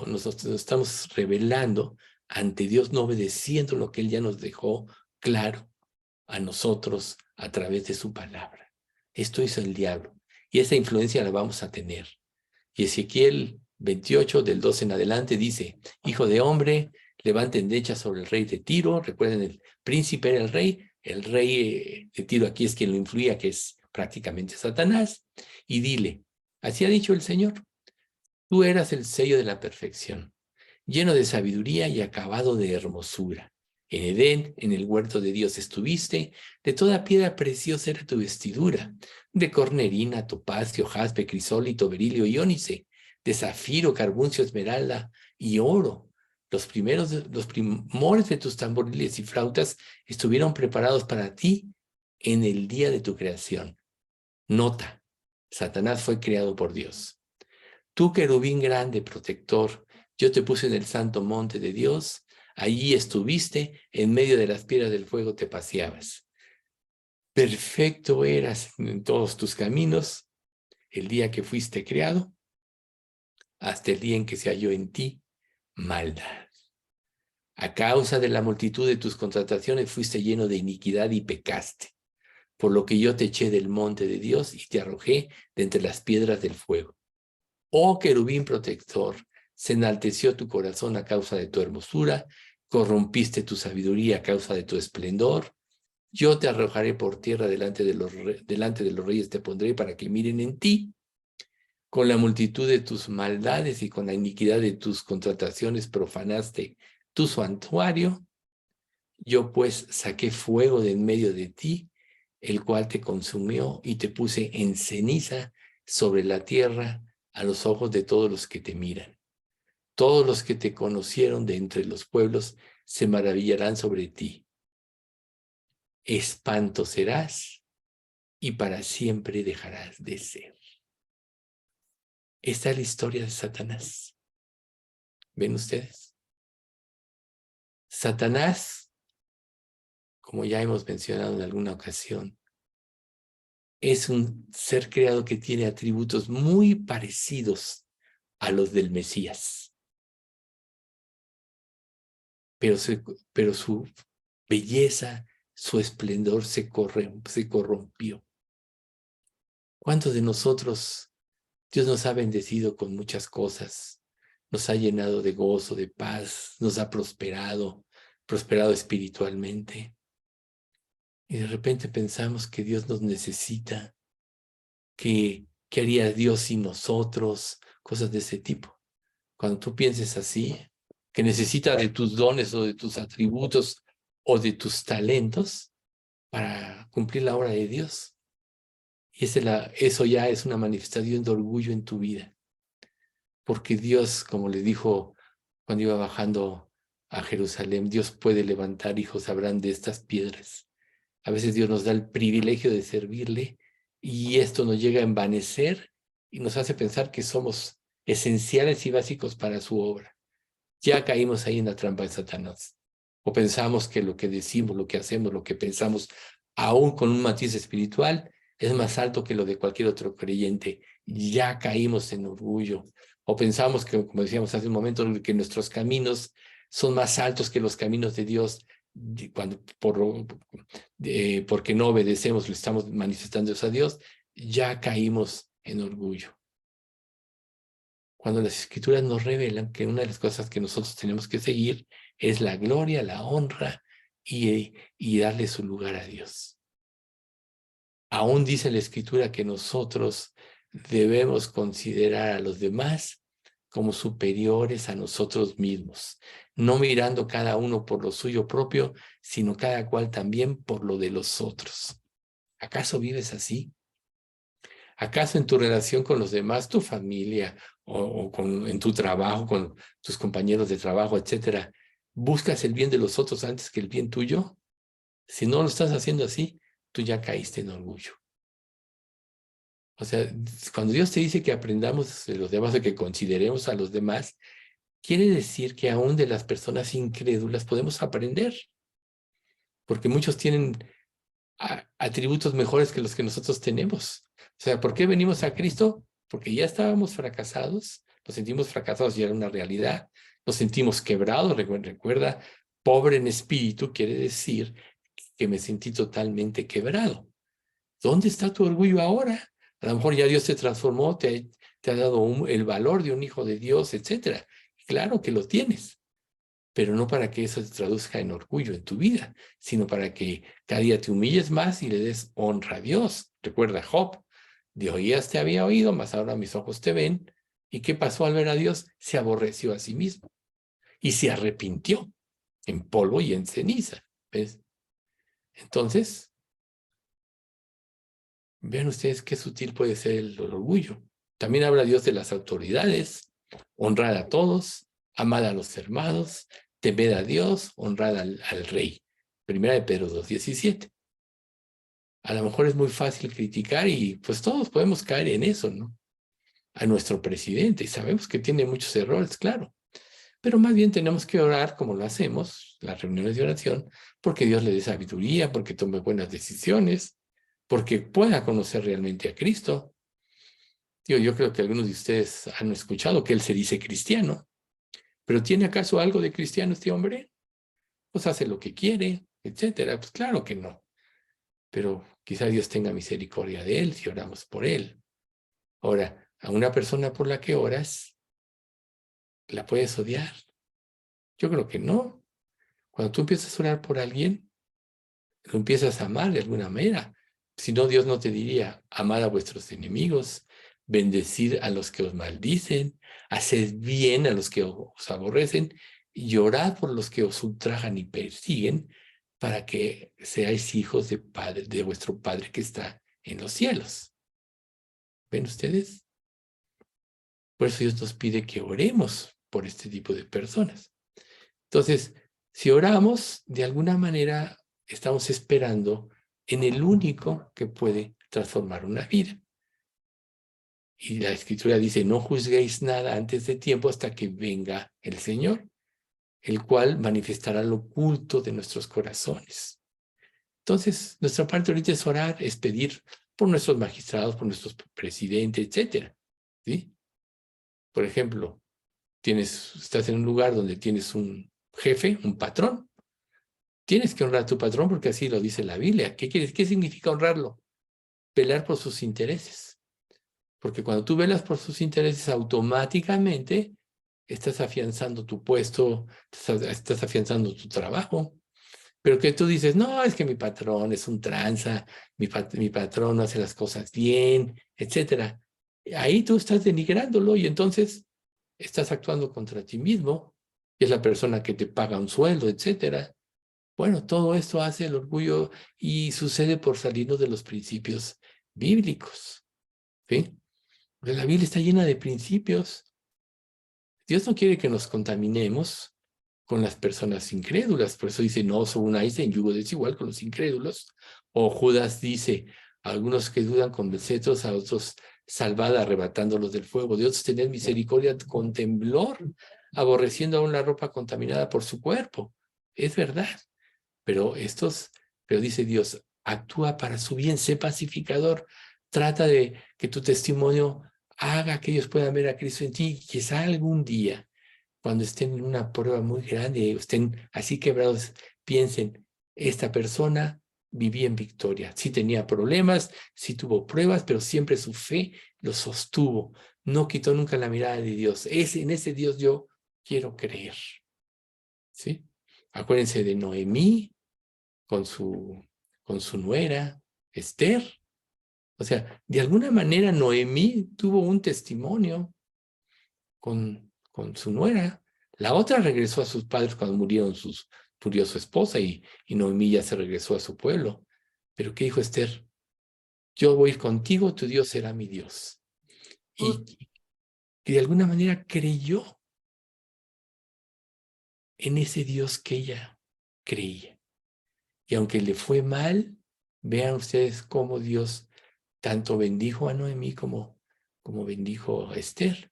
nos estamos rebelando ante Dios, no obedeciendo lo que Él ya nos dejó claro a nosotros a través de su palabra. Esto hizo el diablo y esa influencia la vamos a tener. Y Ezequiel 28, del 12 en adelante, dice, hijo de hombre, levanta endecha sobre el rey de Tiro. Recuerden, el príncipe era el rey de Tiro aquí es quien lo influía, que es prácticamente Satanás, y dile, así ha dicho el Señor, tú eras el sello de la perfección, lleno de sabiduría y acabado de hermosura. En Edén, en el huerto de Dios estuviste, de toda piedra preciosa era tu vestidura, de cornerina, topacio, jaspe, crisólito, berilio y ónice, de zafiro, carbuncio, esmeralda y oro. Los primores de tus tamboriles y flautas estuvieron preparados para ti en el día de tu creación. Nota, Satanás fue creado por Dios. Tú, querubín grande, protector, yo te puse en el santo monte de Dios, allí estuviste, en medio de las piedras del fuego te paseabas. Perfecto eras en todos tus caminos, el día que fuiste creado, hasta el día en que se halló en ti maldad. A causa de la multitud de tus contrataciones fuiste lleno de iniquidad y pecaste, por lo que yo te eché del monte de Dios y te arrojé de entre las piedras del fuego. Oh querubín protector, se enalteció tu corazón a causa de tu hermosura, corrompiste tu sabiduría a causa de tu esplendor. Yo te arrojaré por tierra delante de los reyes te pondré para que miren en ti. Con la multitud de tus maldades y con la iniquidad de tus contrataciones profanaste tu santuario. Yo pues saqué fuego de en medio de ti, el cual te consumió y te puse en ceniza sobre la tierra a los ojos de todos los que te miran. Todos los que te conocieron de entre los pueblos se maravillarán sobre ti. Espanto serás y para siempre dejarás de ser. Esta es la historia de Satanás. ¿Ven ustedes? Satanás, como ya hemos mencionado en alguna ocasión, es un ser creado que tiene atributos muy parecidos a los del Mesías. Pero su belleza, su esplendor se corrompió. ¿Cuántos de nosotros Dios nos ha bendecido con muchas cosas? Nos ha llenado de gozo, de paz, nos ha prosperado espiritualmente. Y de repente pensamos que Dios nos necesita, que haría Dios sin nosotros, cosas de ese tipo. Cuando tú pienses así, que necesita de tus dones o de tus atributos o de tus talentos para cumplir la obra de Dios. Y eso ya es una manifestación de orgullo en tu vida. Porque Dios, como le dijo cuando iba bajando a Jerusalén, Dios puede levantar hijos a Abraham de estas piedras. A veces Dios nos da el privilegio de servirle y esto nos llega a envanecer y nos hace pensar que somos esenciales y básicos para su obra. Ya caímos ahí en la trampa de Satanás. O pensamos que lo que decimos, lo que hacemos, lo que pensamos, aún con un matiz espiritual, es más alto que lo de cualquier otro creyente. Ya caímos en orgullo. O pensamos que, como decíamos hace un momento, que nuestros caminos son más altos que los caminos de Dios, porque no obedecemos, le estamos manifestando eso a Dios, ya caímos en orgullo. Cuando las Escrituras nos revelan que una de las cosas que nosotros tenemos que seguir es la gloria, la honra y darle su lugar a Dios. Aún dice la Escritura que nosotros debemos considerar a los demás como superiores a nosotros mismos, no mirando cada uno por lo suyo propio, sino cada cual también por lo de los otros. ¿Acaso vives así? ¿Acaso en tu relación con los demás, tu familia en tu trabajo, con tus compañeros de trabajo, etcétera, buscas el bien de los otros antes que el bien tuyo? Si no lo estás haciendo así, tú ya caíste en orgullo. O sea, cuando Dios te dice que aprendamos de los demás o que consideremos a los demás, quiere decir que aún de las personas incrédulas podemos aprender. Porque muchos tienen atributos mejores que los que nosotros tenemos. O sea, ¿por qué venimos a Cristo? Porque ya estábamos fracasados, nos sentimos fracasados y era una realidad, nos sentimos quebrados, recuerda, pobre en espíritu quiere decir que me sentí totalmente quebrado. ¿Dónde está tu orgullo ahora? A lo mejor ya Dios te transformó, te ha dado el valor de un hijo de Dios, etcétera. Claro que lo tienes, pero no para que eso se traduzca en orgullo en tu vida, sino para que cada día te humilles más y le des honra a Dios. Recuerda Job, de oídas te había oído, mas ahora mis ojos te ven. ¿Y qué pasó al ver a Dios? Se aborreció a sí mismo y se arrepintió en polvo y en ceniza. ¿Ves? Entonces, vean ustedes qué sutil puede ser el orgullo. También habla Dios de las autoridades, honrar a todos, amar a los hermanos, temer a Dios, honrar al rey. Primera de Pedro 2:17. A lo mejor es muy fácil criticar y pues todos podemos caer en eso, ¿no? A nuestro presidente, y sabemos que tiene muchos errores, claro. Pero más bien tenemos que orar como lo hacemos, las reuniones de oración, porque Dios le dé sabiduría, porque tome buenas decisiones, porque pueda conocer realmente a Cristo. Yo creo que algunos de ustedes han escuchado que él se dice cristiano, pero ¿tiene acaso algo de cristiano este hombre? Pues hace lo que quiere, etcétera. Pues claro que no. Pero quizá Dios tenga misericordia de él si oramos por él. Ahora, a una persona por la que oras, ¿la puedes odiar? Yo creo que no. Cuando tú empiezas a orar por alguien, lo empiezas a amar de alguna manera. Si no, Dios no te diría, amad a vuestros enemigos, bendecid a los que os maldicen, haced bien a los que os aborrecen, y orad por los que os ultrajan y persiguen, para que seáis hijos de vuestro Padre que está en los cielos. ¿Ven ustedes? Por eso Dios nos pide que oremos por este tipo de personas. Entonces, si oramos, de alguna manera estamos esperando en el único que puede transformar una vida. Y la Escritura dice, no juzguéis nada antes de tiempo hasta que venga el Señor, el cual manifestará lo oculto de nuestros corazones. Entonces, nuestra parte ahorita es orar, es pedir por nuestros magistrados, por nuestros presidentes, etcétera, ¿sí? Por ejemplo, estás en un lugar donde tienes un jefe, un patrón. Tienes que honrar a tu patrón porque así lo dice la Biblia. ¿Qué significa honrarlo? Velar por sus intereses. Porque cuando tú velas por sus intereses, automáticamente estás afianzando tu puesto, estás afianzando tu trabajo. Pero que tú dices, no, es que mi patrón es un tranza, mi patrón no hace las cosas bien, etcétera. Ahí tú estás denigrándolo y entonces estás actuando contra ti mismo, y es la persona que te paga un sueldo, etcétera. Bueno, todo esto hace el orgullo y sucede por salirnos de los principios bíblicos, ¿sí? Porque la Biblia está llena de principios. Dios no quiere que nos contaminemos con las personas incrédulas. Por eso dice, no os unáis en yugo desigual con los incrédulos. O Judas dice, a algunos que dudan convencedos, a otros salvad arrebatándolos del fuego. De otros tened misericordia con temblor, aborreciendo aún la ropa contaminada por su cuerpo. Es verdad. Pero dice Dios, actúa para su bien, sé pacificador. Trata de que tu testimonio haga que ellos puedan ver a Cristo en ti. Quizá algún día, cuando estén en una prueba muy grande, estén así quebrados, piensen, esta persona vivía en victoria. Sí tenía problemas, sí tuvo pruebas, pero siempre su fe lo sostuvo. No quitó nunca la mirada de Dios. En ese Dios yo quiero creer. ¿Sí? Acuérdense de Noemí con su nuera, Esther. O sea, de alguna manera Noemí tuvo un testimonio con su nuera. La otra regresó a sus padres cuando murió su esposa y Noemí ya se regresó a su pueblo. Pero ¿qué dijo Esther? Yo voy a ir contigo, tu Dios será mi Dios. Y de alguna manera creyó en ese Dios que ella creía. Y aunque le fue mal, vean ustedes cómo Dios tanto bendijo a Noemí como bendijo a Esther.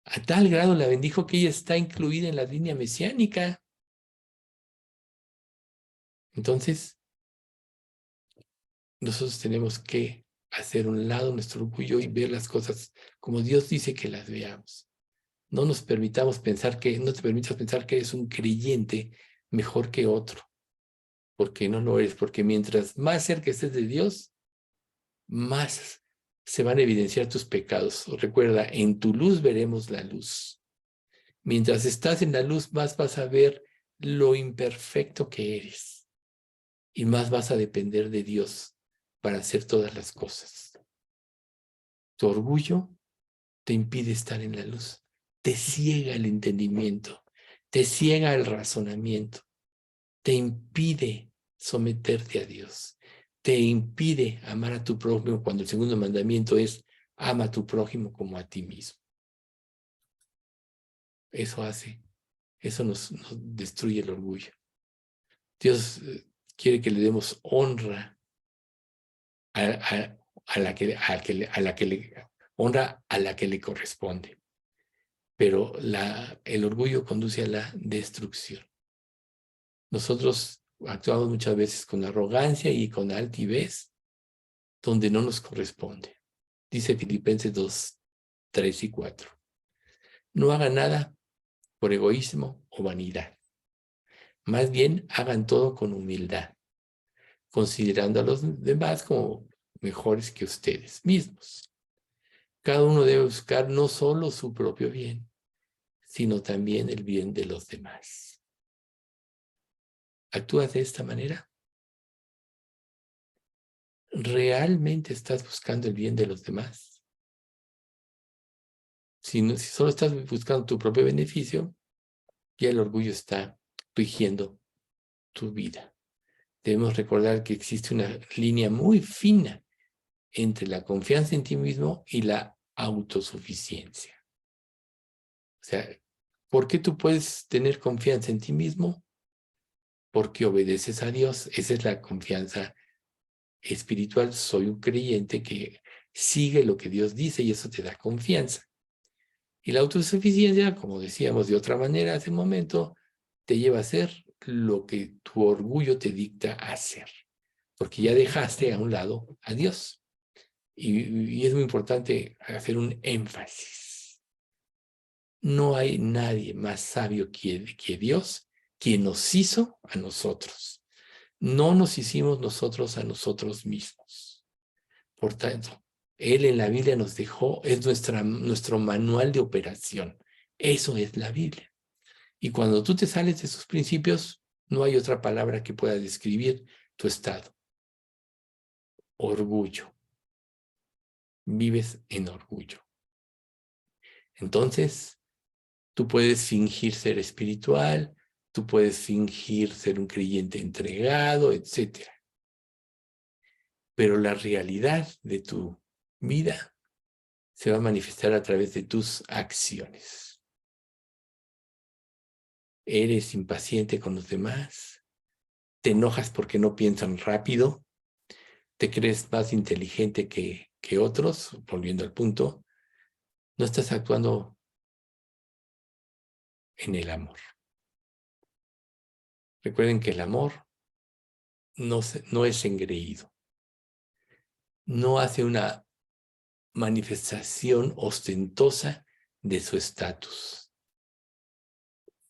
A tal grado la bendijo que ella está incluida en la línea mesiánica. Entonces, nosotros tenemos que hacer un lado nuestro orgullo y ver las cosas como Dios dice que las veamos. No te permitas pensar que eres un creyente mejor que otro, porque no lo eres, porque mientras más cerca estés de Dios, más se van a evidenciar tus pecados. Recuerda, en tu luz veremos la luz. Mientras estás en la luz, más vas a ver lo imperfecto que eres y más vas a depender de Dios para hacer todas las cosas. Tu orgullo te impide estar en la luz, te ciega el entendimiento, te ciega el razonamiento, te impide someterte a Dios, te impide amar a tu prójimo cuando el segundo mandamiento es ama a tu prójimo como a ti mismo. Eso nos destruye el orgullo. Dios quiere que le demos honra a la que le corresponde. Pero el orgullo conduce a la destrucción. Nosotros actuamos muchas veces con arrogancia y con altivez, donde no nos corresponde. Dice Filipenses 2, 3 y 4. No hagan nada por egoísmo o vanidad. Más bien, hagan todo con humildad, considerando a los demás como mejores que ustedes mismos. Cada uno debe buscar no solo su propio bien, sino también el bien de los demás. ¿Actúas de esta manera? ¿Realmente estás buscando el bien de los demás? Si solo estás buscando tu propio beneficio, ya el orgullo está rigiendo tu vida. Debemos recordar que existe una línea muy fina entre la confianza en ti mismo y la autosuficiencia. O sea, ¿Por qué tú puedes tener confianza en ti mismo? Porque obedeces a Dios. Esa es la confianza espiritual. Soy un creyente que sigue lo que Dios dice y eso te da confianza. Y la autosuficiencia, como decíamos de otra manera hace un momento, te lleva a hacer lo que tu orgullo te dicta hacer, porque ya dejaste a un lado a Dios. Y es muy importante hacer un énfasis. No hay nadie más sabio que Dios, quien nos hizo a nosotros. No nos hicimos nosotros a nosotros mismos. Por tanto, Él en la Biblia nos dejó, es nuestro manual de operación. Eso es la Biblia. Y cuando tú te sales de esos principios, no hay otra palabra que pueda describir tu estado. Orgullo. Vives en orgullo. Entonces, tú puedes fingir ser espiritual, tú puedes fingir ser un creyente entregado, etc. Pero la realidad de tu vida se va a manifestar a través de tus acciones. Eres impaciente con los demás, te enojas porque no piensan rápido, te crees más inteligente que otros, volviendo al punto, no estás actuando en el amor. Recuerden que el amor no es engreído, no hace una manifestación ostentosa de su estatus,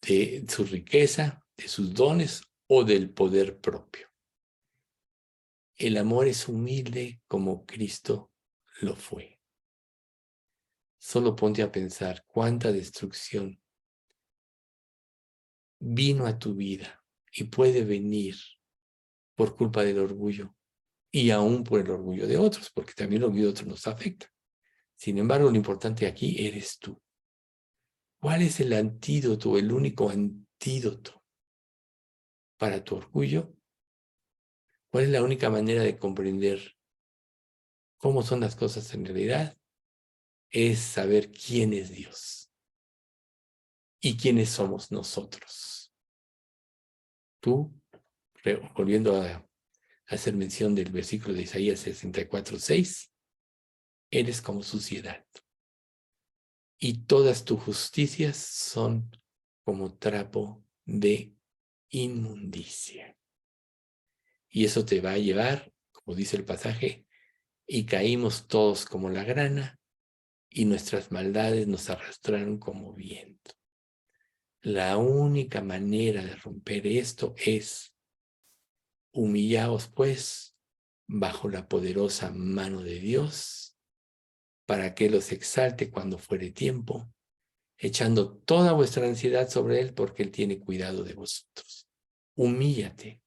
de su riqueza, de sus dones o del poder propio. El amor es humilde como Cristo lo fue. Solo ponte a pensar cuánta destrucción vino a tu vida y puede venir por culpa del orgullo y aún por el orgullo de otros, porque también el orgullo de otros nos afecta. Sin embargo, lo importante aquí eres tú. ¿Cuál es el antídoto, el único antídoto para tu orgullo? ¿Cuál es la única manera de comprender cómo son las cosas en realidad? Es saber quién es Dios y quiénes somos nosotros. Tú, volviendo a hacer mención del versículo de Isaías 64:6, eres como suciedad y todas tus justicias son como trapo de inmundicia. Y eso te va a llevar, como dice el pasaje, y caímos todos como la grana y nuestras maldades nos arrastraron como viento. La única manera de romper esto es humillaos pues bajo la poderosa mano de Dios para que los exalte cuando fuere tiempo, echando toda vuestra ansiedad sobre Él porque Él tiene cuidado de vosotros. Humíllate,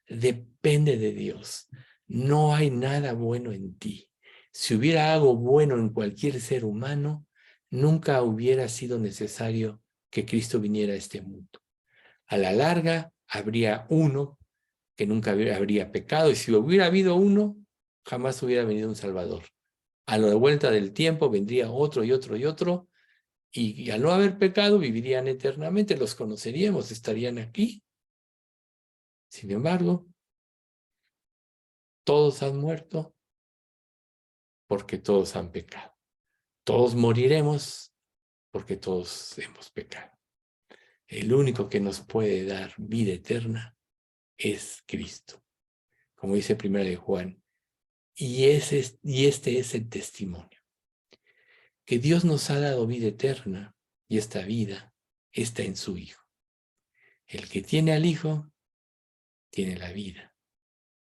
depende de Dios. No hay nada bueno en ti. Si hubiera algo bueno en cualquier ser humano, nunca hubiera sido necesario que Cristo viniera a este mundo. A la larga, habría uno que nunca habría pecado, y si hubiera habido uno, jamás hubiera venido un Salvador. A la vuelta del tiempo vendría otro y otro y otro, y al no haber pecado vivirían eternamente, los conoceríamos, estarían aquí. Sin embargo, todos han muerto porque todos han pecado. Todos moriremos porque todos hemos pecado. El único que nos puede dar vida eterna es Cristo. Como dice 1 de Juan, y este es el testimonio, que Dios nos ha dado vida eterna y esta vida está en su Hijo. El que tiene al Hijo, tiene la vida.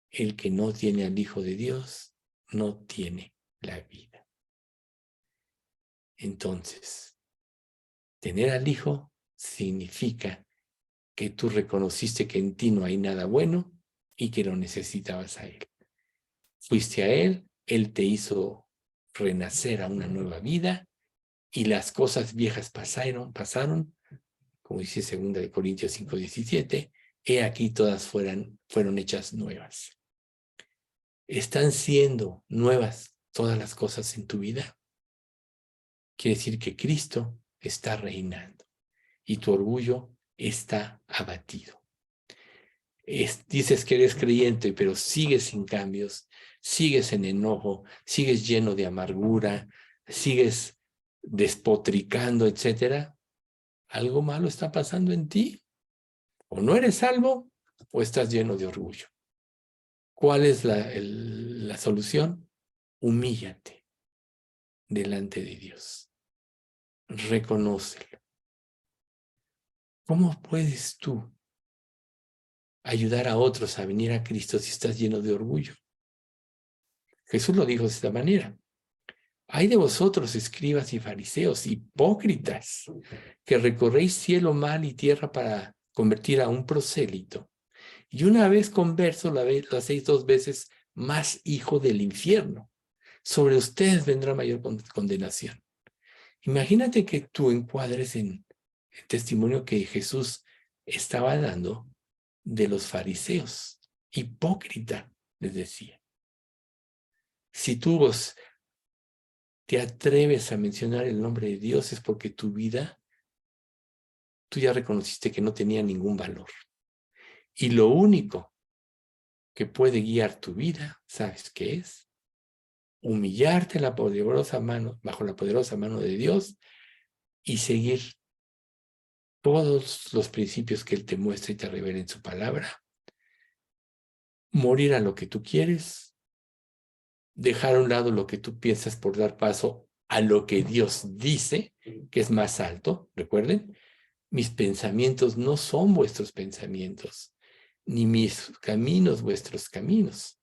El que no tiene al Hijo de Dios, no tiene la vida. Entonces, tener al Hijo significa que tú reconociste que en ti no hay nada bueno y que lo necesitabas a Él. Fuiste a Él, Él te hizo renacer a una nueva vida y las cosas viejas pasaron, como dice 2 Corintios 5:17, he aquí todas fueron hechas nuevas. ¿Están siendo nuevas todas las cosas en tu vida? Quiere decir que Cristo está reinando. y tu orgullo está abatido. Dices que eres creyente, pero sigues sin cambios, sigues en enojo, sigues lleno de amargura, sigues despotricando, etcétera. Algo malo está pasando en ti. O no eres salvo o estás lleno de orgullo. ¿Cuál es la solución? Humíllate delante de Dios. Reconócelo. ¿Cómo puedes tú ayudar a otros a venir a Cristo si estás lleno de orgullo? Jesús lo dijo de esta manera. Hay de vosotros, escribas y fariseos, hipócritas, que recorréis cielo, mar y tierra para convertir a un prosélito. Y una vez converso, lo hacéis 2 veces más hijo del infierno. Sobre ustedes vendrá mayor condenación. Imagínate que tú encuadres en el testimonio que Jesús estaba dando de los fariseos. Hipócrita, les decía. Si tú te atreves a mencionar el nombre de Dios es porque tu vida, tú ya reconociste que no tenía ningún valor. Y lo único que puede guiar tu vida, ¿sabes qué es? Humillarte bajo la poderosa mano de Dios y seguir todos los principios que Él te muestra y te revela en su palabra. Morir a lo que tú quieres, dejar a un lado lo que tú piensas por dar paso a lo que Dios dice, que es más alto. Recuerden, mis pensamientos no son vuestros pensamientos, ni mis caminos vuestros caminos.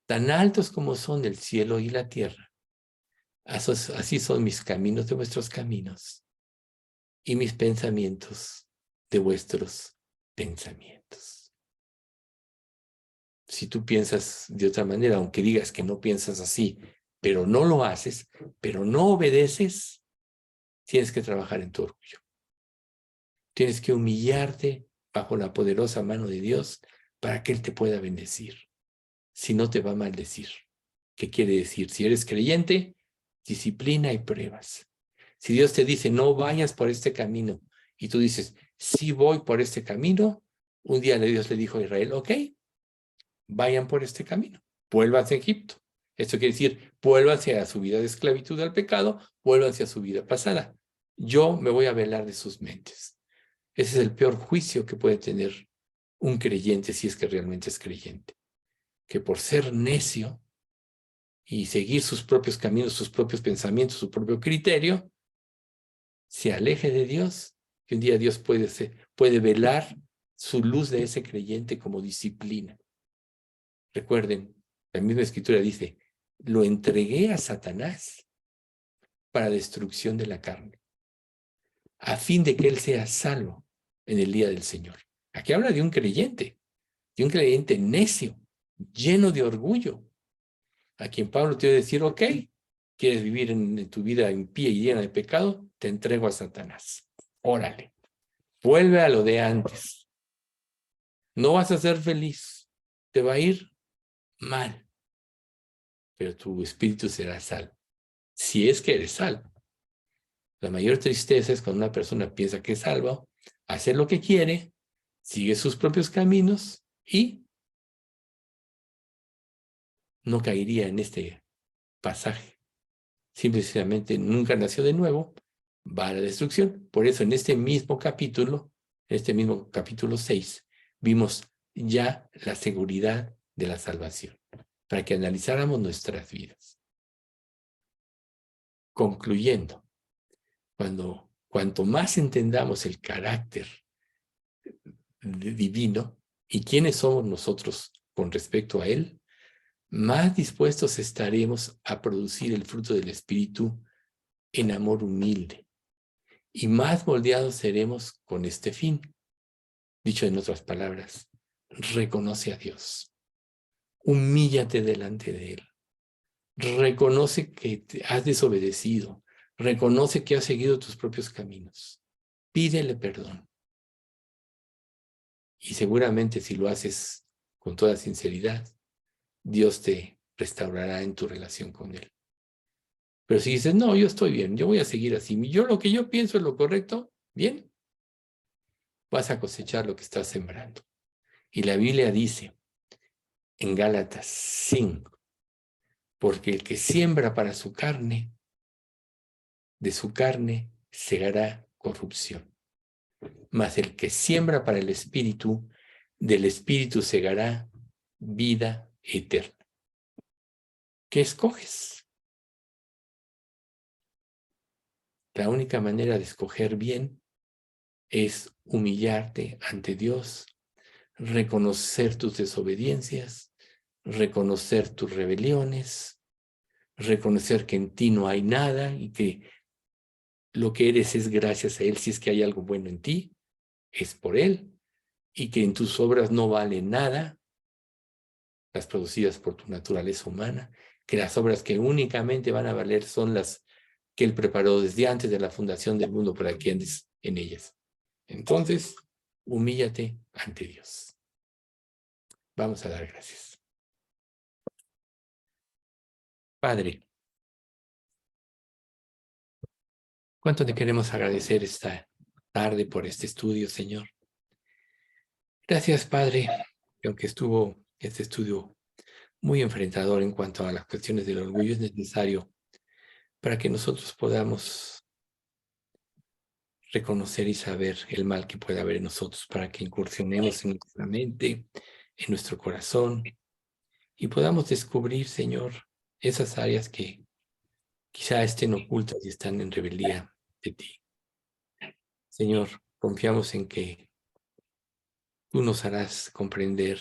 Tan altos como son el cielo y la tierra, así son mis caminos de vuestros caminos y mis pensamientos de vuestros pensamientos. Si tú piensas de otra manera, aunque digas que no piensas así, pero no lo haces, pero no obedeces, tienes que trabajar en tu orgullo. Tienes que humillarte bajo la poderosa mano de Dios para que Él te pueda bendecir. Si no, te va a maldecir. ¿Qué quiere decir? Si eres creyente, disciplina y pruebas. Si Dios te dice, no vayas por este camino, y tú dices, sí voy por este camino, un día Dios le dijo a Israel, ok, vayan por este camino, vuélvanse a Egipto. Esto quiere decir, vuélvanse a su vida de esclavitud al pecado, vuélvanse a su vida pasada. Yo me voy a velar de sus mentes. Ese es el peor juicio que puede tener un creyente si es que realmente es creyente. Que por ser necio y seguir sus propios caminos, sus propios pensamientos, su propio criterio, se aleje de Dios, que un día Dios puede velar su luz de ese creyente como disciplina. Recuerden, la misma escritura dice, lo entregué a Satanás para destrucción de la carne, a fin de que él sea salvo en el día del Señor. Aquí habla de un creyente necio, lleno de orgullo, a quien Pablo te va a decir, ok, ¿quieres vivir en tu vida impía y llena de pecado? Te entrego a Satanás. Órale, vuelve a lo de antes. No vas a ser feliz, te va a ir mal, pero tu espíritu será salvo. Si es que eres salvo. La mayor tristeza es cuando una persona piensa que es salvo, hace lo que quiere, sigue sus propios caminos y no caería en este pasaje. Simplemente nunca nació de nuevo, va a la destrucción. Por eso en este mismo capítulo 6, vimos ya la seguridad de la salvación, para que analizáramos nuestras vidas. Concluyendo, cuanto más entendamos el carácter divino y quiénes somos nosotros con respecto a Él, más dispuestos estaremos a producir el fruto del Espíritu en amor humilde y más moldeados seremos con este fin. Dicho en otras palabras, reconoce a Dios, humíllate delante de Él, reconoce que te has desobedecido, reconoce que has seguido tus propios caminos, pídele perdón. Y seguramente si lo haces con toda sinceridad, Dios te restaurará en tu relación con Él. Pero si dices, no, yo estoy bien, yo voy a seguir así, yo lo que yo pienso es lo correcto, bien, vas a cosechar lo que estás sembrando. Y la Biblia dice en Gálatas 5, porque el que siembra para su carne, de su carne segará corrupción. Mas el que siembra para el Espíritu, del Espíritu segará vida eterna. ¿Qué escoges? La única manera de escoger bien es humillarte ante Dios, reconocer tus desobediencias, reconocer tus rebeliones, reconocer que en ti no hay nada y que lo que eres es gracias a Él. Si es que hay algo bueno en ti, es por Él, y que en tus obras no vale nada, las producidas por tu naturaleza humana, que las obras que únicamente van a valer son las que Él preparó desde antes de la fundación del mundo para que andes en ellas. Entonces, humíllate ante Dios. Vamos a dar gracias. Padre, ¿cuánto te queremos agradecer esta tarde por este estudio, Señor? Gracias, Padre, que aunque estuvo este estudio muy enfrentador en cuanto a las cuestiones del orgullo, es necesario para que nosotros podamos reconocer y saber el mal que puede haber en nosotros, para que incursionemos en nuestra mente, en nuestro corazón, y podamos descubrir, Señor, esas áreas que quizá estén ocultas y están en rebeldía de ti. Señor, confiamos en que tú nos harás comprender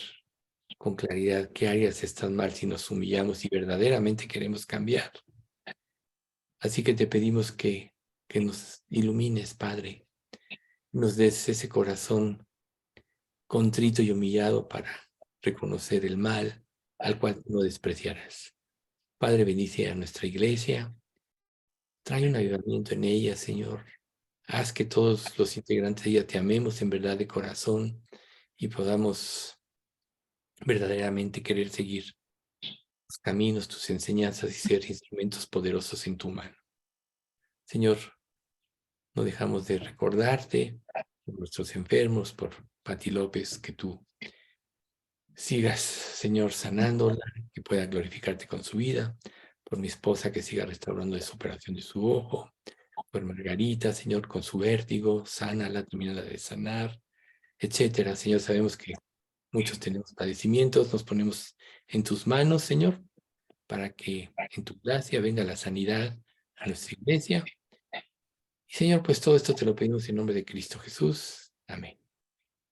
con claridad qué áreas están mal si nos humillamos y verdaderamente queremos cambiar. Así que te pedimos que nos ilumines, Padre, nos des ese corazón contrito y humillado para reconocer el mal al cual no despreciarás. Padre, bendice a nuestra iglesia, trae un avivamiento en ella, Señor. Haz que todos los integrantes de ella te amemos en verdad de corazón y podamos verdaderamente querer seguir tus caminos, tus enseñanzas y ser instrumentos poderosos en tu mano. Señor, no dejamos de recordarte por nuestros enfermos, por Pati López, que tú sigas, Señor, sanándola, que pueda glorificarte con su vida, por mi esposa que siga restaurando esa operación de su ojo, por Margarita, Señor, con su vértigo, sánala, termínala de sanar, etcétera. Señor, sabemos que muchos tenemos padecimientos, nos ponemos en tus manos, Señor, para que en tu gracia venga la sanidad a nuestra iglesia. Y Señor, pues todo esto te lo pedimos en nombre de Cristo Jesús. Amén.